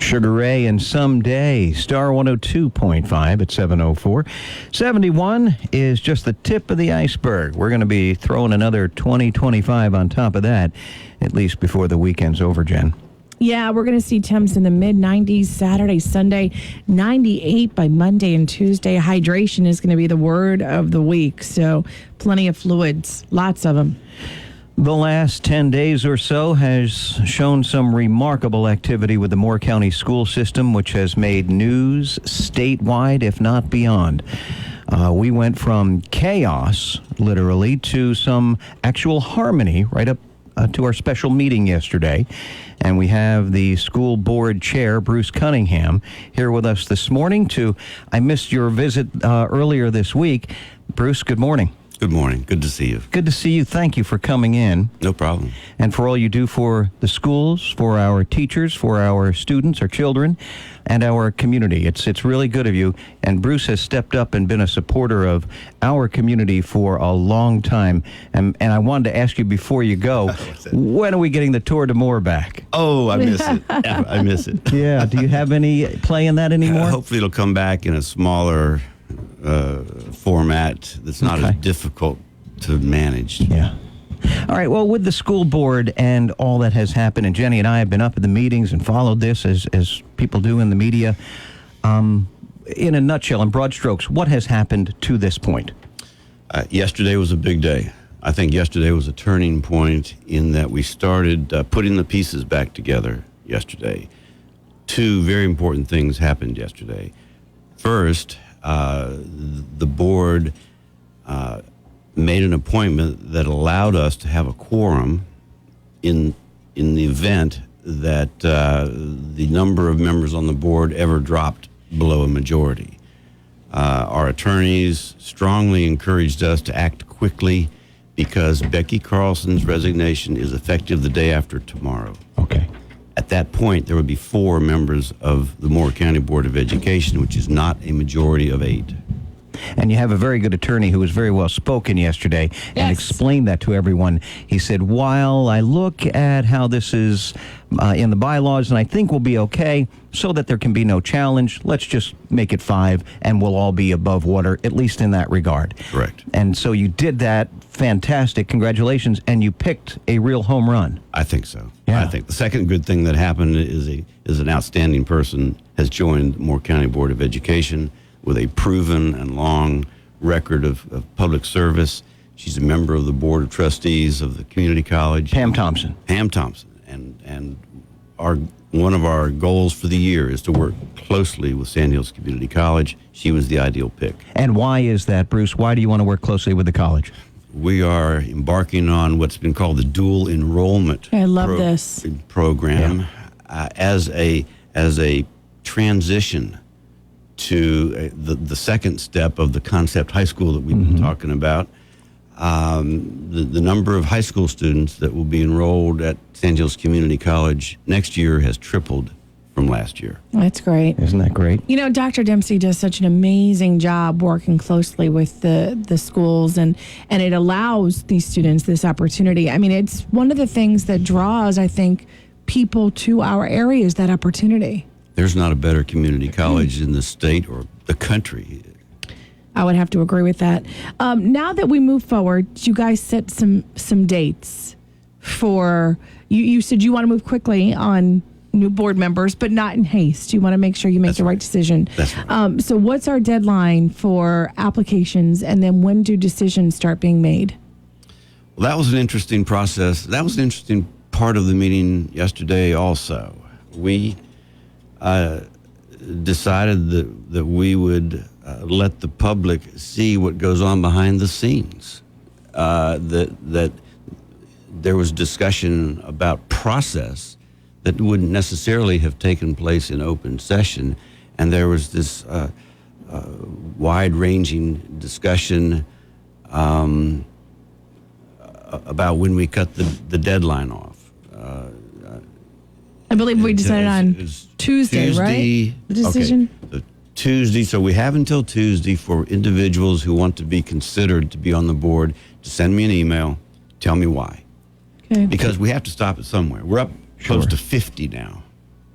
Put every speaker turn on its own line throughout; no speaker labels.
Sugar Ray and Someday, Star 102.5 at 7:04. 71 is just the tip of the iceberg. We're going to be throwing another 25 on top of that, at least before the weekend's over, Jen.
Yeah, we're going to see temps in the mid-90s Saturday, Sunday, 98 by Monday and Tuesday. Hydration is going to be the word of the week, so plenty of fluids, lots of them.
The last 10 days or so has shown some remarkable activity with the Moore County school system, which has made news statewide, if not beyond. We went from chaos, literally, to some actual harmony right up to our special meeting yesterday. And we have the school board chair, Bruce Cunningham, here with us this morning I missed your visit earlier this week. Bruce, good morning.
Good morning. Good to see you.
Good to see you. Thank you for coming in.
No problem.
And for all you do for the schools, for our teachers, for our students, our children, and our community. It's really good of you. And Bruce has stepped up and been a supporter of our community for a long time. And I wanted to ask you before you go, when are we getting the Tour de Moore back?
Oh, I miss it. I miss it.
Yeah. Do you have any play in that anymore?
Hopefully it'll come back in a smaller format that's not as difficult to manage.
Yeah. All right. Well, with the school board and all that has happened, and Jenny and I have been up at the meetings and followed this as people do in the media. In a nutshell, in broad strokes, what has happened to this point?
Yesterday was a big day. I think yesterday was a turning point in that we started putting the pieces back together yesterday. Two very important things happened yesterday. First, the board made an appointment that allowed us to have a quorum in the event that the number of members on the board ever dropped below a majority. Our attorneys strongly encouraged us to act quickly because Becky Carlson's resignation is effective the day after tomorrow.
Okay.
At that point, there would be 4 members of the Moore County Board of Education, which is not a majority of 8.
And you have a very good attorney who was very well spoken yesterday and explained that to everyone. He said, while I look at how this is in the bylaws and I think we'll be okay, so that there can be no challenge, let's just make it 5 and we'll all be above water, at least in that regard.
Correct.
And so you did that. Fantastic. Congratulations. And you picked a real home run.
I think so.
Yeah.
I think the second good thing that happened is an outstanding person has joined Moore County Board of Education with a proven and long record of public service. She's a member of the Board of Trustees of the Community College.
Pam Thompson.
Pam Thompson. And one of our goals for the year is to work closely with Sandhills Community College. She was the ideal pick.
And why is that, Bruce? Why do you want to work closely with the college?
We are embarking on what's been called the dual enrollment program as a transition to the second step of the concept high school that we've been talking about. The number of high school students that will be enrolled at Sandhills Community College next year has tripled from last year.
That's great.
Isn't that great?
You know, Dr. Dempsey does such an amazing job working closely with the schools, and it allows these students this opportunity. I mean, it's one of the things that draws, I think, people to our area is that opportunity.
There's not a better community college in the state or the country.
I would have to agree with that. Now that we move forward, you guys set some dates for, you said you want to move quickly on new board members, but not in haste. You want to make sure you make the right decision.
That's right.
So what's our deadline for applications, and then when do decisions start being made?
Well, that was an interesting process. That was an interesting part of the meeting yesterday also. We decided that we would let the public see what goes on behind the scenes. That there was discussion about process that wouldn't necessarily have taken place in open session, and there was this wide-ranging discussion about when we cut the deadline off.
I believe we decided on Tuesday, right? The decision?
Okay. Tuesday, so we have until Tuesday for individuals who want to be considered to be on the board to send me an email, tell me why.
Okay.
Because we have to stop it somewhere. We're up close to 50 now.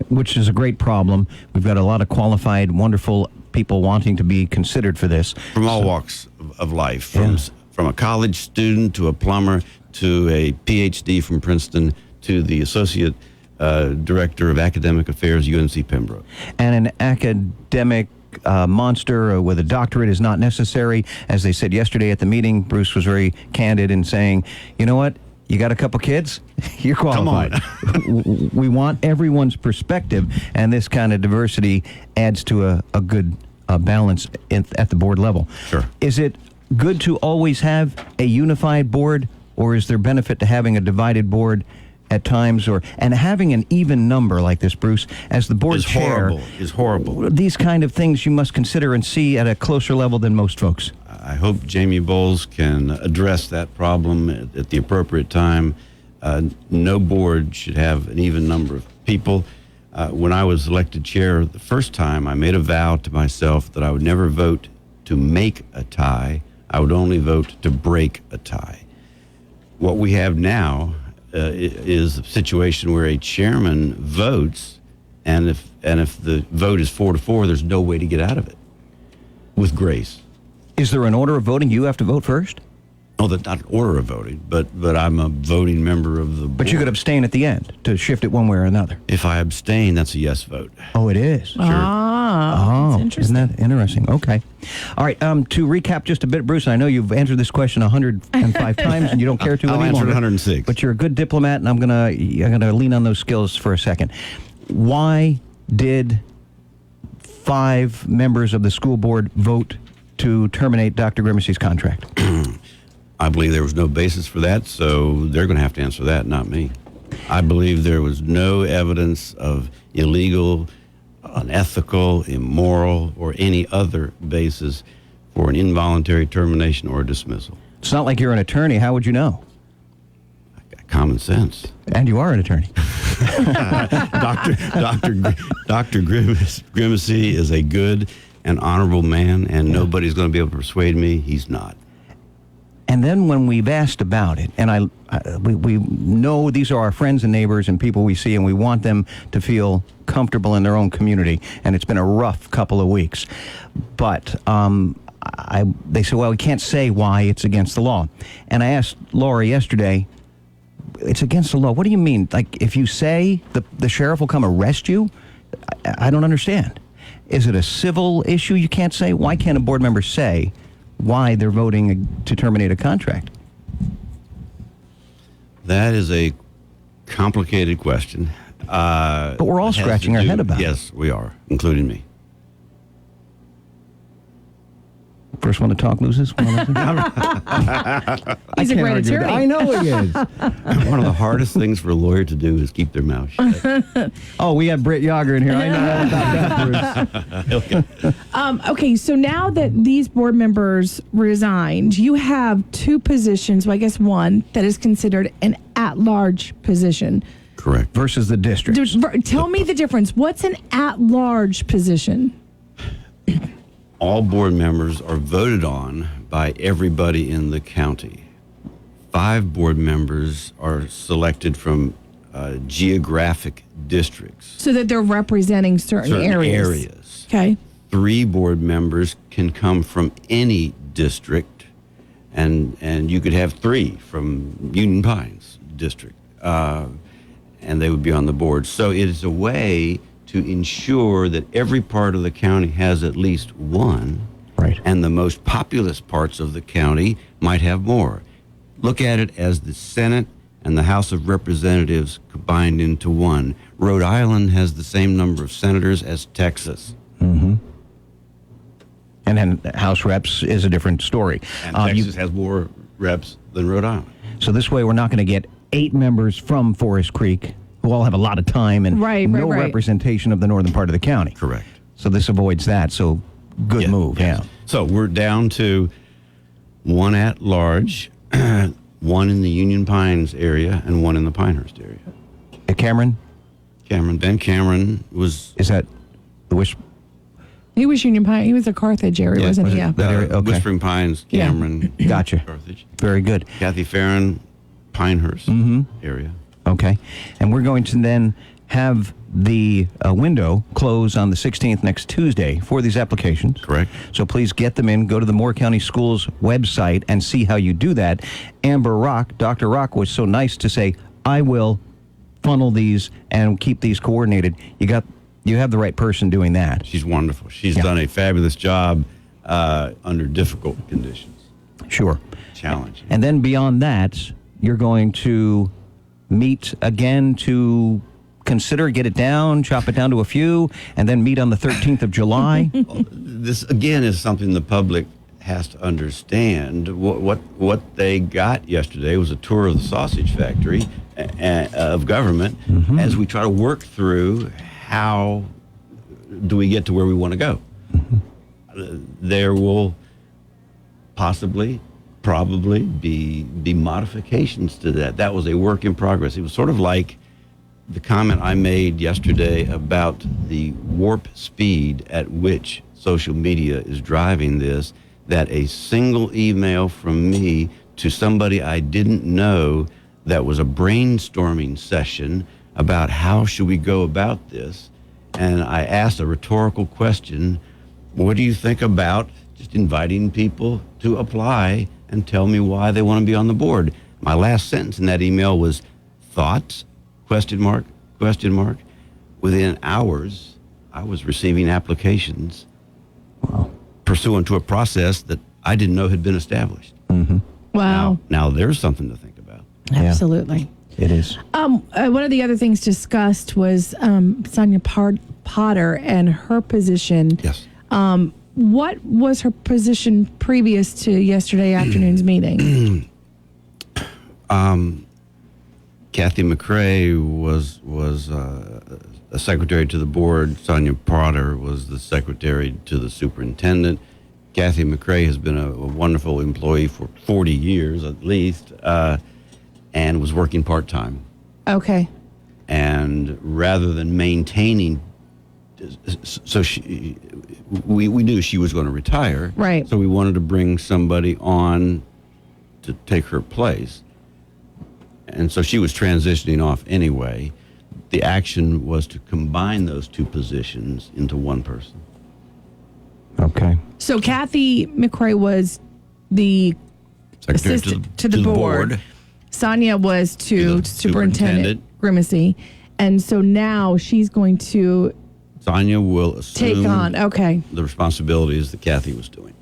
which is a great problem. We've got a lot of qualified, wonderful people wanting to be considered for this.
From all walks of life, from a college student to a plumber to a PhD from Princeton to the associate director of academic affairs, UNC Pembroke.
And an academic monster with a doctorate is not necessary. As they said yesterday at the meeting, Bruce was very candid in saying, you know what? You got a couple kids? You're qualified. We want everyone's perspective, and this kind of diversity adds to a good balance at the board level.
Sure.
Is it good to always have a unified board, or is there benefit to having a divided board at times, and having an even number like this, Bruce, as the board chair?
Is horrible.
These kind of things you must consider and see at a closer level than most folks.
I hope Jamie Bowles can address that problem at the appropriate time. No board should have an even number of people. When I was elected chair the first time, I made a vow to myself that I would never vote to make a tie. I would only vote to break a tie. What we have now is a situation where a chairman votes, and if the vote is 4-4, there's no way to get out of it with grace.
Is there an order of voting? You have to vote first?
Oh, that's not an order of voting, but I'm a voting member of the board.
But you could abstain at the end to shift it one way or another.
If I abstain, that's a yes vote.
Oh, it is?
Sure.
That's interesting.
Isn't that interesting? Okay. All right, to recap just a bit, Bruce, I know you've answered this question 105 times and you don't care to
I'll
any
answer it
longer.
106.
But you're a good diplomat, and I'm gonna lean on those skills for a second. Why did 5 members of the school board vote to terminate Dr. Grimacy's contract?
I believe there was no basis for that, so they're going to have to answer that, not me. I believe there was no evidence of illegal, unethical, immoral, or any other basis for an involuntary termination or dismissal.
It's not like you're an attorney. How would you know?
Common sense.
And you are an attorney.
Dr. Grimacy is a good and honorable man, and nobody's going to be able to persuade me he's not.
And then when we've asked about it, and we know these are our friends and neighbors and people we see, and we want them to feel comfortable in their own community, and it's been a rough couple of weeks. But they said, well, we can't say why it's against the law. And I asked Laura yesterday, it's against the law. What do you mean? Like, if you say the sheriff will come arrest you? I don't understand. Is it a civil issue you can't say? Why can't a board member say why they're voting to terminate a contract?
That is a complicated question.
But we're all scratching our head about it.
Yes, we are, including me.
First one to talk loses.
He's a great attorney.
I know he is.
One of the hardest things for a lawyer to do is keep their mouth shut.
Oh, we have Britt Yager in here. I know all about that, Bruce.
Okay, so now that these board members resigned, you have 2 positions. Well, I guess one that is considered an at-large position.
Correct.
Versus the district.
Tell me the difference. What's an at-large position?
All board members are voted on by everybody in the county. 5 board members are selected from geographic districts.
So that they're representing certain areas. Okay.
3 board members can come from any district, and you could have 3 from Union Pines district, and they would be on the board. So it is a way to ensure that every part of the county has at least one,
right?
And the most populous parts of the county might have more. Look at it as the Senate and the House of Representatives combined into one. Rhode Island has the same number of senators as Texas.
Mm-hmm. And then House Reps is a different story.
And Texas has more reps than Rhode Island.
So this way we're not going to get 8 members from Forest Creek who all have a lot of time and no representation of the northern part of the county.
Correct.
So this avoids that. So good move, yeah.
So we're down to 1 at large, 1 in the Union Pines area, and 1 in the Pinehurst area.
Cameron?
Ben Cameron was...
Is that the Wish?
He was Union Pine. He was a Carthage area, wasn't he? Yeah.
That area? Okay.
Whispering Pines, Cameron.
Gotcha.
Carthage.
Very good.
Kathy Farron, Pinehurst area.
Okay. And we're going to then have the window close on the 16th, next Tuesday, for these applications.
Correct.
So please get them in. Go to the Moore County Schools website and see how you do that. Amber Rock, Dr. Rock, was so nice to say, I will funnel these and keep these coordinated. You have the right person doing that.
She's wonderful. She's done a fabulous job under difficult conditions.
Sure.
Challenging.
And then beyond that, you're going to meet again to get it down, chop it down to a few, and then meet on the 13th of July.
This, again, is something the public has to understand. What they got yesterday was a tour of the sausage factory of government as we try to work through how do we get to where we want to go. There will probably be modifications to that. That was a work in progress. It was sort of like the comment I made yesterday about the warp speed at which social media is driving this, that a single email from me to somebody I didn't know that was a brainstorming session about how should we go about this, and I asked a rhetorical question, what do you think about just inviting people to apply and tell me why they want to be on the board? My last sentence in that email was, thoughts? ? Within hours, I was receiving applications pursuant to a process that I didn't know had been established.
Wow.
Now there's something to think about.
Absolutely.
It is.
One of the other things discussed was Sonia Potter and her position.
Yes.
What was her position previous to yesterday afternoon's meeting?
Kathy McCrae was a secretary to the board. Sonia Potter was the secretary to the superintendent. Kathy McCrae has been a wonderful employee for 40 years at least, and was working part-time.
Okay.
And rather than maintaining, so we knew she was going to retire.
Right.
So we wanted to bring somebody on to take her place. And so she was transitioning off anyway. The action was to combine those two positions into one person.
Okay.
So Kathy McCrae was the
Secretary
assistant to the board. Sonia was to
the
Superintendent Grimacy. And so now she's going to
Sonia will assume
take on,
the responsibilities that Kathy was doing.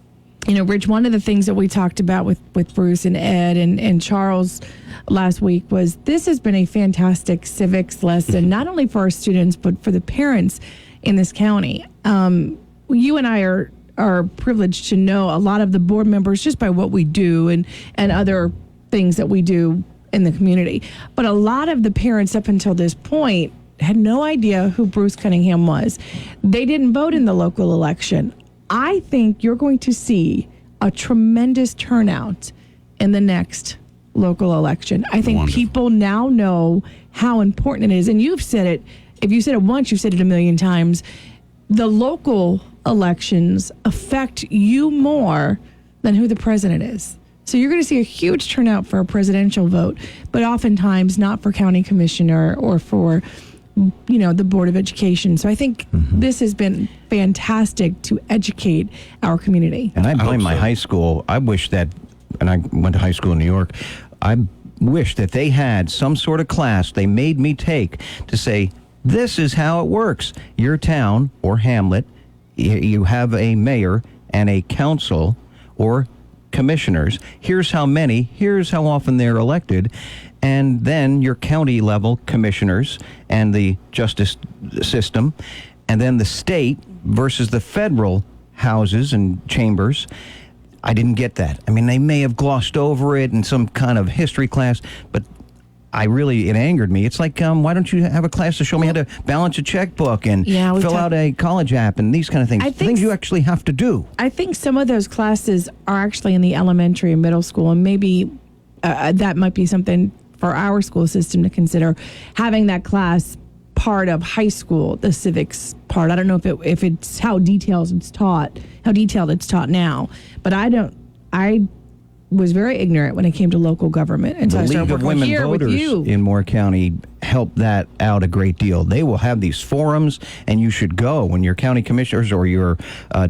You know, Rich, one of the things that we talked about with Bruce and Ed and Charles last week was this has been a fantastic civics lesson, not only for our students, but for the parents in this county. You and I are privileged to know a lot of the board members just by what we do and other things that we do in the community. But a lot of the parents up until this point had no idea who Bruce Cunningham was. They didn't vote in the local election. I think you're going to see a tremendous turnout in the next local election. I think
Wonderful.
People now know how important it is. And you've said it. If you said it once, you've said it a million times. The local elections affect you more than who the president is. So you're going to see a huge turnout for a presidential vote, but oftentimes not for county commissioner or for the Board of Education. So I think this has been fantastic to educate our community.
And I blame my
so.
high school. I wish that, and I went to high school in New York, I wish that they had some sort of class they made me take to say, this is how it works. Your town or hamlet, you have a mayor and a council or commissioners. Here's how many. Here's how often they're elected. And then your county level commissioners and the justice system, and then the state versus the federal houses and chambers. I didn't get that. I mean, they may have glossed over it in some kind of history class, but it angered me. It's like, why don't you have a class to show me how to balance a checkbook and fill out a college app and these kind of things? Things you actually have to do.
I think some of those classes are actually in the elementary and middle school, and maybe that might be something for our school system to consider, having that class part of high school, the civics part. I don't know if it's how detailed it's taught now, but I was very ignorant when it came to local government, and so
The
I
League
started
of
working
Women
here with
Voters
you.
in Moore County help that out a great deal. They will have these forums, and you should go when your county commissioners or your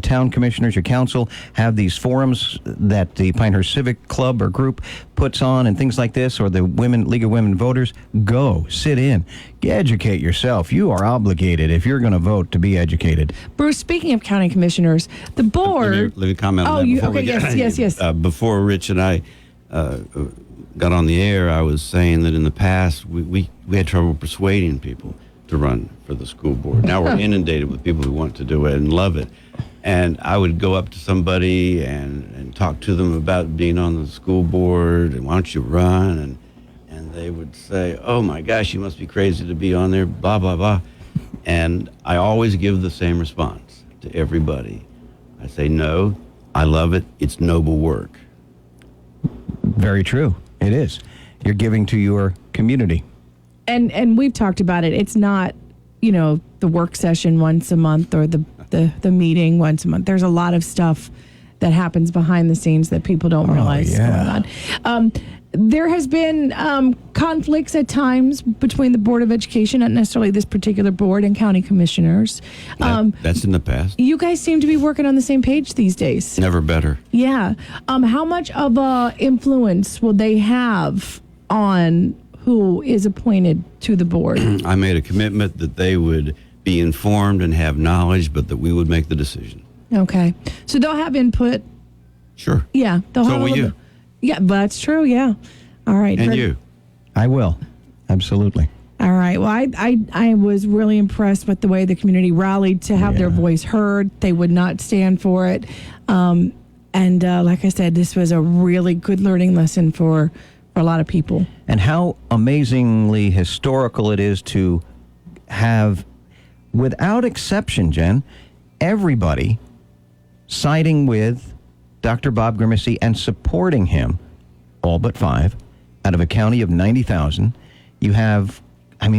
town commissioners, your council, have these forums that the Pinehurst Civic Club or group puts on and things like this, or the League of Women Voters. Go, sit in, educate yourself. You are obligated, if you're going to vote, to be educated.
Bruce, speaking of county commissioners, the board...
Let me comment on that.
Okay, yes.
Before Rich and I got on the air, I was saying that in the past, we had trouble persuading people to run for the school board. Now we're inundated with people who want to do it and love it. And I would go up to somebody and talk to them about being on the school board, and why don't you run? And they would say, oh my gosh, you must be crazy to be on there, blah, blah, blah. And I always give the same response to everybody. I say, no, I love it. It's noble work.
Very true. It is. You're giving to your community.
And we've talked about it. It's not, the work session once a month or the meeting once a month. There's a lot of stuff that happens behind the scenes that people don't realize is going on. There has been conflicts at times between the Board of Education, not necessarily this particular board, and county commissioners.
That's in the past.
You guys seem to be working on the same page these days.
Never better.
Yeah. How much of a influence will they have on who is appointed to the board?
I made a commitment that they would be informed and have knowledge, but that we would make the decision.
Okay. So they'll have input.
Sure.
Yeah.
So will you.
Yeah, that's true. Yeah. All right.
And you.
I will. Absolutely.
All right. Well, I was really impressed with the way the community rallied to have their voice heard. They would not stand for it. And like I said, this was a really good learning lesson for a lot of people.
And how amazingly historical it is to have, without exception, Jen, everybody siding with Dr. Bob Grimacy and supporting him, all but 5, out of a county of 90,000. You have,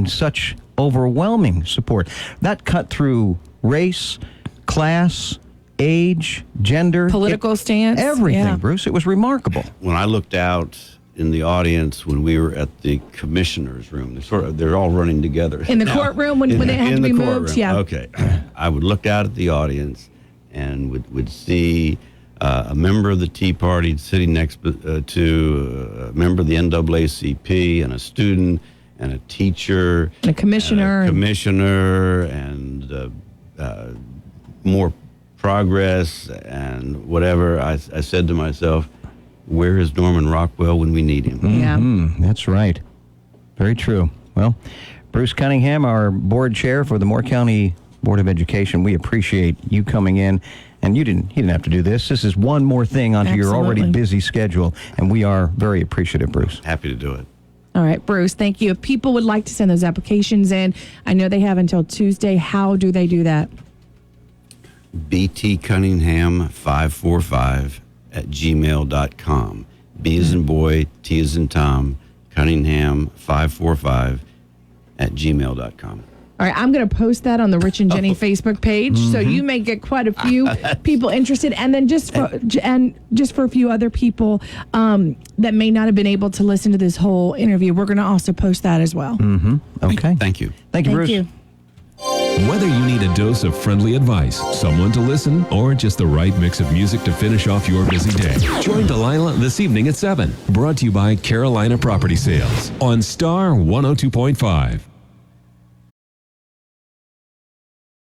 such overwhelming support. That cut through race, class, age, gender.
Political stance.
Everything, Bruce. It was remarkable.
When I looked out in the audience when we were at the commissioner's room, they're all running together.
In the courtroom when they had to be moved? Yeah.
Okay. I would look out at the audience and would see a member of the Tea Party sitting next to a member of the NAACP and a student and a teacher.
And a commissioner.
And more progress and whatever. I said to myself, where is Norman Rockwell when we need him?
Yeah.
Mm-hmm. That's right. Very true. Well, Bruce Cunningham, our board chair for the Moore County Board of Education, we appreciate you coming in. And he didn't have to do this. This is one more thing onto your already busy schedule, and we are very appreciative, Bruce.
Happy to do it.
All right, Bruce, thank you. If people would like to send those applications in, I know they have until Tuesday. How do they do that?
btcunningham545@gmail.com. B as in boy, T as in Tom, Cunningham545@gmail.com.
All right, I'm going to post that on the Rich and Jenny Facebook page, so you may get quite a few people interested, and then just for a few other people that may not have been able to listen to this whole interview, we're going to also post that as well.
Mm-hmm. Okay.
Thank you.
Thank you, Bruce.
You.
Whether you need a dose of friendly advice, someone to listen, or just the right mix of music to finish off your busy day, join Delilah this evening at 7. Brought to you by Carolina Property Sales on Star 102.5.